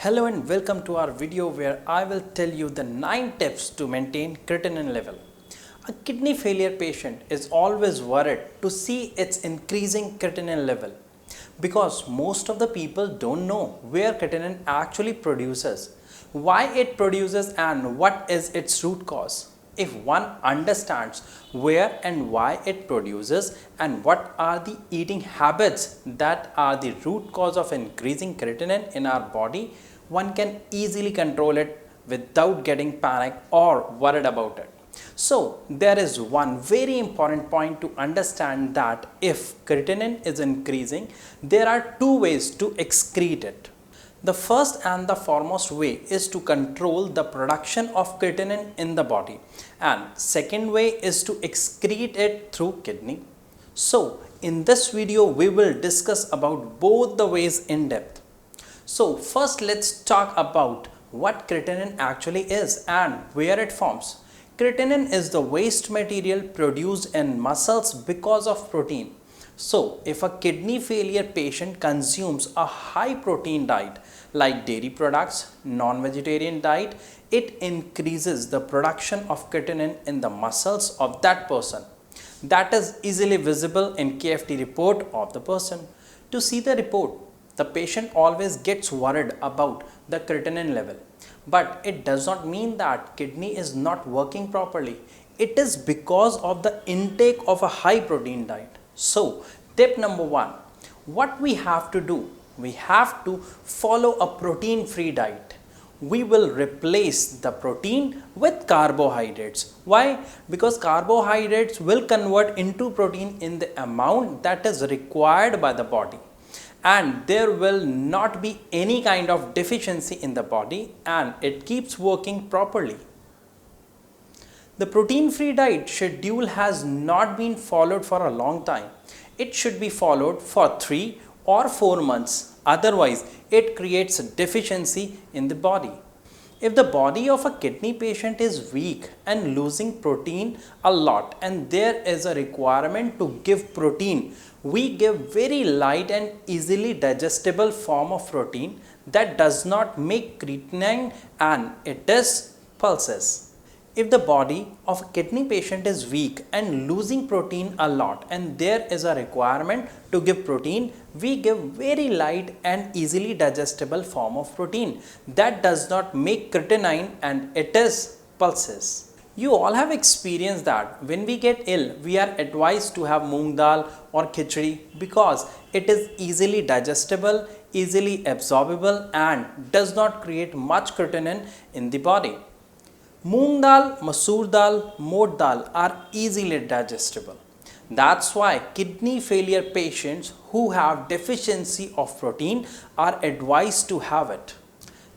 Hello and welcome to our video where I will tell you the 9 tips to maintain creatinine level. A kidney failure patient is always worried to see its increasing creatinine level because most of the people don't know where creatinine actually produces, why it produces and what is its root cause. If one understands where and why it produces and what are the eating habits that are the root cause of increasing creatinine in our body, one can easily control it without getting panic or worried about it. So there is one very important point to understand that if creatinine is increasing, there are two ways to excrete it. The first and the foremost way is to control the production of creatinine in the body, and second way is to excrete it through kidney. So in this video we will discuss about both the ways in depth. So first let's talk about what creatinine actually is and where it forms. Creatinine is the waste material produced in muscles because of protein. So if a kidney failure patient consumes a high protein diet like dairy products, non-vegetarian diet, it increases the production of creatinine in the muscles of that person. That is easily visible in KFT report of the person. To see the report, the patient always gets worried about the creatinine level. But it does not mean that kidney is not working properly. It is because of the intake of a high protein diet. So tip number 1, what we have to do, we have to follow a protein free diet. We will replace the protein with carbohydrates. Why? Because carbohydrates will convert into protein in the amount that is required by the body. And there will not be any kind of deficiency in the body and it keeps working properly. The protein-free diet schedule has not been followed for a long time. It should be followed for 3 or 4 months. Otherwise, it creates a deficiency in the body. If the body of a kidney patient is weak and losing protein a lot and there is a requirement to give protein, we give very light and easily digestible form of protein that does not make creatinine and it is pulses. If the body of a kidney patient is weak and losing protein a lot and there is a requirement to give protein, we give very light and easily digestible form of protein that does not make creatinine and it is pulses. You all have experienced that when we get ill, we are advised to have moong dal or khichdi because it is easily digestible, easily absorbable and does not create much creatinine in the body. Moong dal, masoor dal, moth dal are easily digestible. That's why kidney failure patients who have deficiency of protein are advised to have it.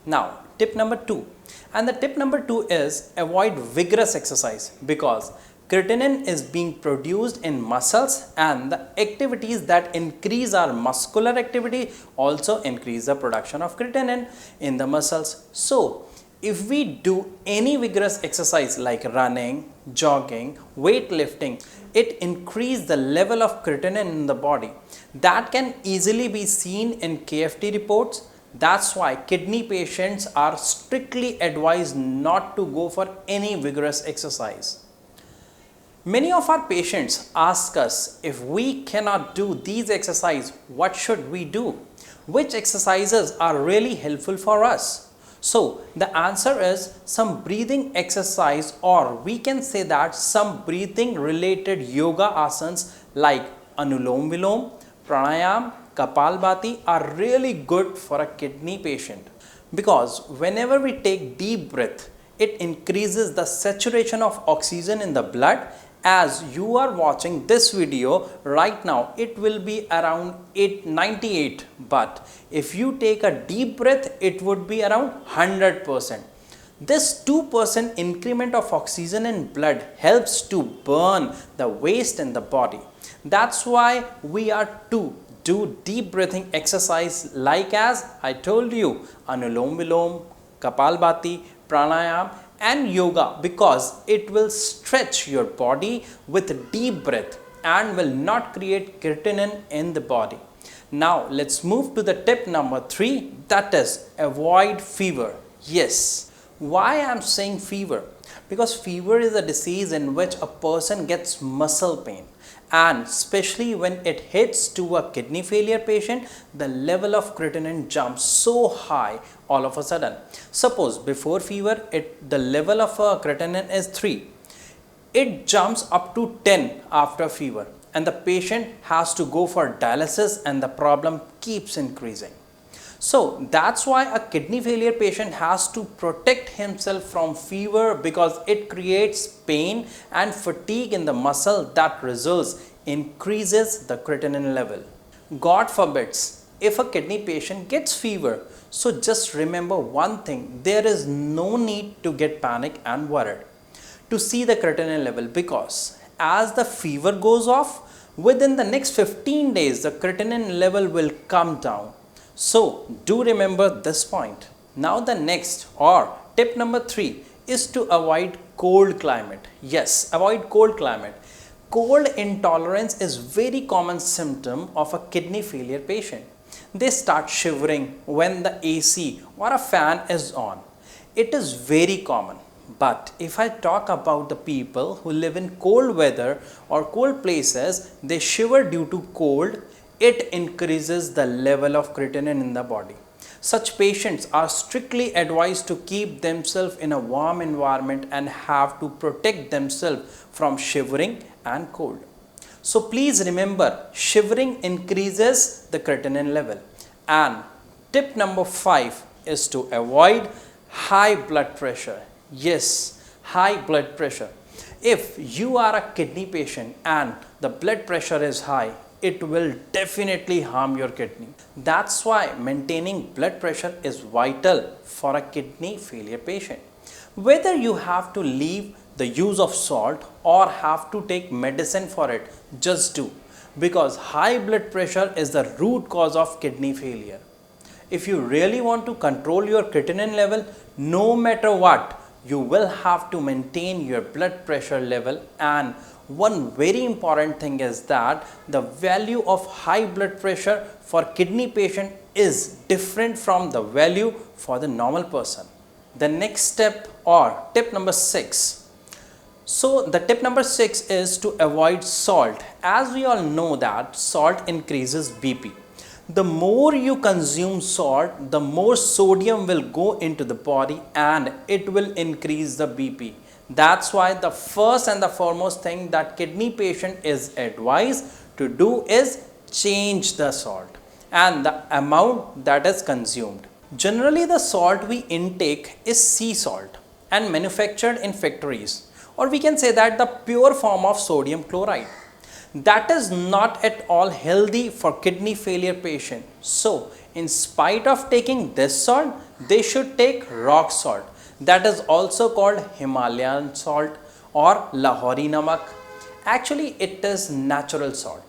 Now, tip number 2. And the tip number 2 is avoid vigorous exercise because creatinine is being produced in muscles and the activities that increase our muscular activity also increase the production of creatinine in the muscles. So, if we do any vigorous exercise like running, jogging, weightlifting, it increases the level of creatinine in the body. That can easily be seen in KFT reports. That's why kidney patients are strictly advised not to go for any vigorous exercise. Many of our patients ask us if we cannot do these exercises, what should we do? Which exercises are really helpful for us? So the answer is some breathing exercise, or we can say that some breathing related yoga asanas like Anulom Vilom, Pranayam, Kapalbhati are really good for a kidney patient because whenever we take deep breath, it increases the saturation of oxygen in the blood. As you are watching this video right now, it will be around 98, but if you take a deep breath, it would be around 100%. This 2% increment of oxygen in blood helps to burn the waste in the body. That's why we are to do deep breathing exercise like as I told you, Anulom Vilom, Kapalbhati, Pranayam and yoga because it will stretch your body with deep breath and will not create creatinine in the body. Now let's move to the tip number 3, that is avoid fever. Yes, why I am saying fever? Because fever is a disease in which a person gets muscle pain, and especially when it hits to a kidney failure patient, the level of creatinine jumps so high all of a sudden. Suppose before fever the level of creatinine is 3. It jumps up to 10 after fever, and the patient has to go for dialysis and the problem keeps increasing. So that's why a kidney failure patient has to protect himself from fever, because it creates pain and fatigue in the muscle that results increases the creatinine level. God forbids if a kidney patient gets fever. So just remember one thing, there is no need to get panic and worried to see the creatinine level, because as the fever goes off, within the next 15 days the creatinine level will come down. So do remember this point. Now the next, or tip number 3, is to avoid cold climate. Yes, avoid cold climate. Cold intolerance is very common symptom of a kidney failure patient. They start shivering when the AC or a fan is on. It is very common. But if I talk about the people who live in cold weather or cold places, they shiver due to cold, it increases the level of creatinine in the body. Such patients are strictly advised to keep themselves in a warm environment and have to protect themselves from shivering and cold. So please remember, shivering increases the creatinine level. And tip number 5 is to avoid high blood pressure. Yes, high blood pressure. If you are a kidney patient and the blood pressure is high, it will definitely harm your kidney. That's why maintaining blood pressure is vital for a kidney failure patient. Whether you have to leave the use of salt or have to take medicine for it, just do, because high blood pressure is the root cause of kidney failure. If you really want to control your creatinine level, no matter what, you will have to maintain your blood pressure level. And one very important thing is that the value of high blood pressure for kidney patient is different from the value for the normal person. The next step, or tip number 6. So the tip number 6 is to avoid salt. As we all know that salt increases BP. The more you consume salt, the more sodium will go into the body and it will increase the BP. That's why the first and the foremost thing that kidney patient is advised to do is change the salt and the amount that is consumed. Generally, the salt we intake is sea salt and manufactured in factories, or we can say that the pure form of sodium chloride. That is not at all healthy for kidney failure patient. So in spite of taking this salt, they should take rock salt, that is also called Himalayan salt or Lahori Namak. Actually it is natural salt.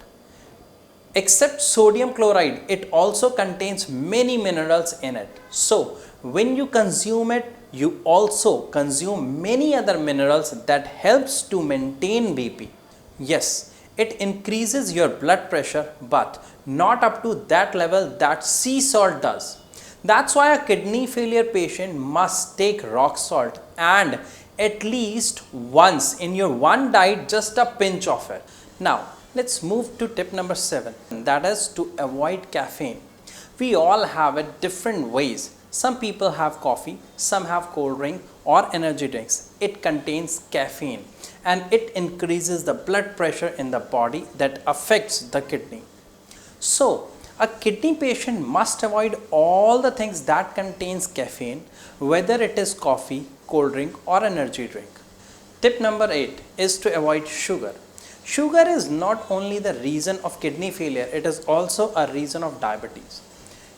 Except sodium chloride, it also contains many minerals in it. So when you consume it, you also consume many other minerals that helps to maintain BP. Yes, it increases your blood pressure, but not up to that level that sea salt does. That's why a kidney failure patient must take rock salt, and at least once in your one diet, just a pinch of it. Now let's move to tip number 7, that is to avoid caffeine. We all have it different ways. Some people have coffee, some have cold drink or energy drinks. It contains caffeine and it increases the blood pressure in the body that affects the kidney. So a kidney patient must avoid all the things that contains caffeine, whether it is coffee, cold drink or energy drink. Tip number 8 is to avoid sugar. Sugar is not only the reason of kidney failure, it is also a reason of diabetes.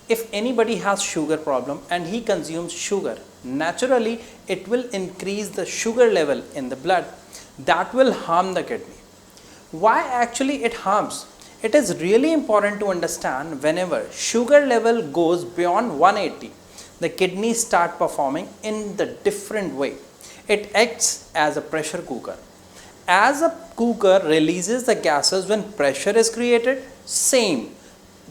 If anybody has sugar problem and he consumes sugar, naturally it will increase the sugar level in the blood. That will harm the kidney. Why actually it harms? It is really important to understand whenever sugar level goes beyond 180, the kidneys start performing in the different way. It acts as a pressure cooker. As a cooker releases the gases when pressure is created, same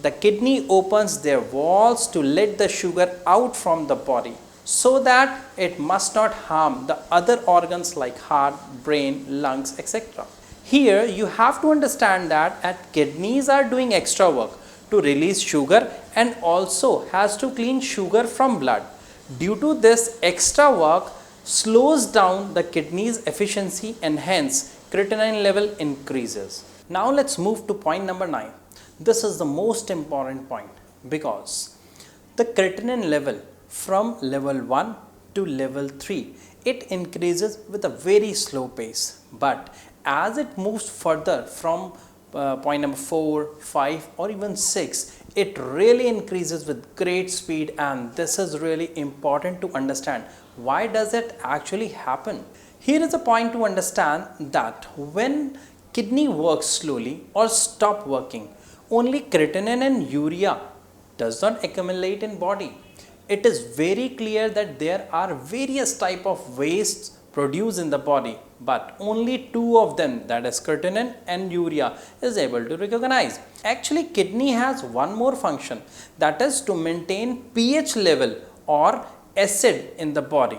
the kidney opens their walls to let the sugar out from the body so that it must not harm the other organs like heart, brain, lungs, etc. Here you have to understand that kidneys are doing extra work to release sugar and also has to clean sugar from blood. Due to this extra work slows down the kidney's efficiency and hence creatinine level increases. Now let's move to point number 9. This is the most important point because the creatinine level from level 1 to level 3, it increases with a very slow pace, but as it moves further from point number 4, 5 or even 6, it really increases with great speed, and this is really important to understand. Why does it actually happen? Here is a point to understand that when kidney works slowly or stop working, only creatinine and urea does not accumulate in body. It is very clear that there are various type of wastes produced in the body, but only two of them, that is creatinine and urea, is able to recognize. Actually, kidney has one more function, that is to maintain pH level or acid in the body.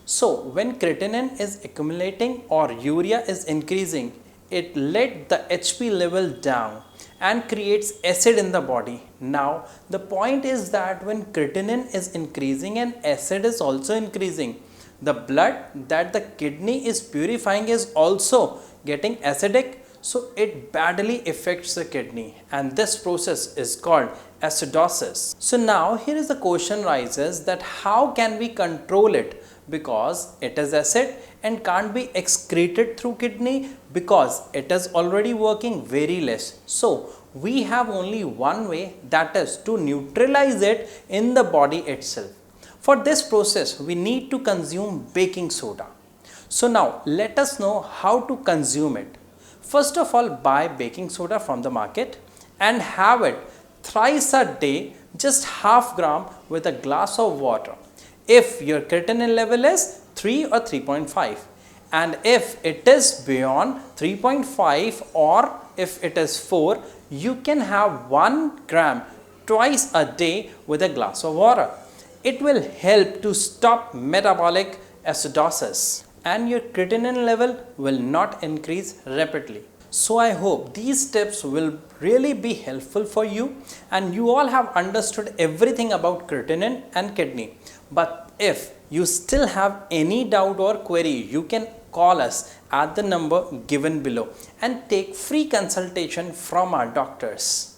So when creatinine is accumulating or urea is increasing, it let the HP level down and creates acid in the body. Now the point is that when creatinine is increasing and acid is also increasing, the blood that the kidney is purifying is also getting acidic, so it badly affects the kidney, and this process is called acidosis. So now here is the question rises that how can we control it, because it is acid and can't be excreted through kidney because it is already working very less. So we have only one way, that is to neutralize it in the body itself. For this process we need to consume baking soda. So now let us know how to consume it. First of all, buy baking soda from the market and have it thrice a day, just half gram with a glass of water. If your creatinine level is 3 or 3.5, and if it is beyond 3.5 or if it is 4, you can have 1 gram twice a day with a glass of water. It will help to stop metabolic acidosis and your creatinine level will not increase rapidly. So I hope these tips will really be helpful for you and you all have understood everything about creatinine and kidney. But if you still have any doubt or query, you can call us at the number given below and take free consultation from our doctors.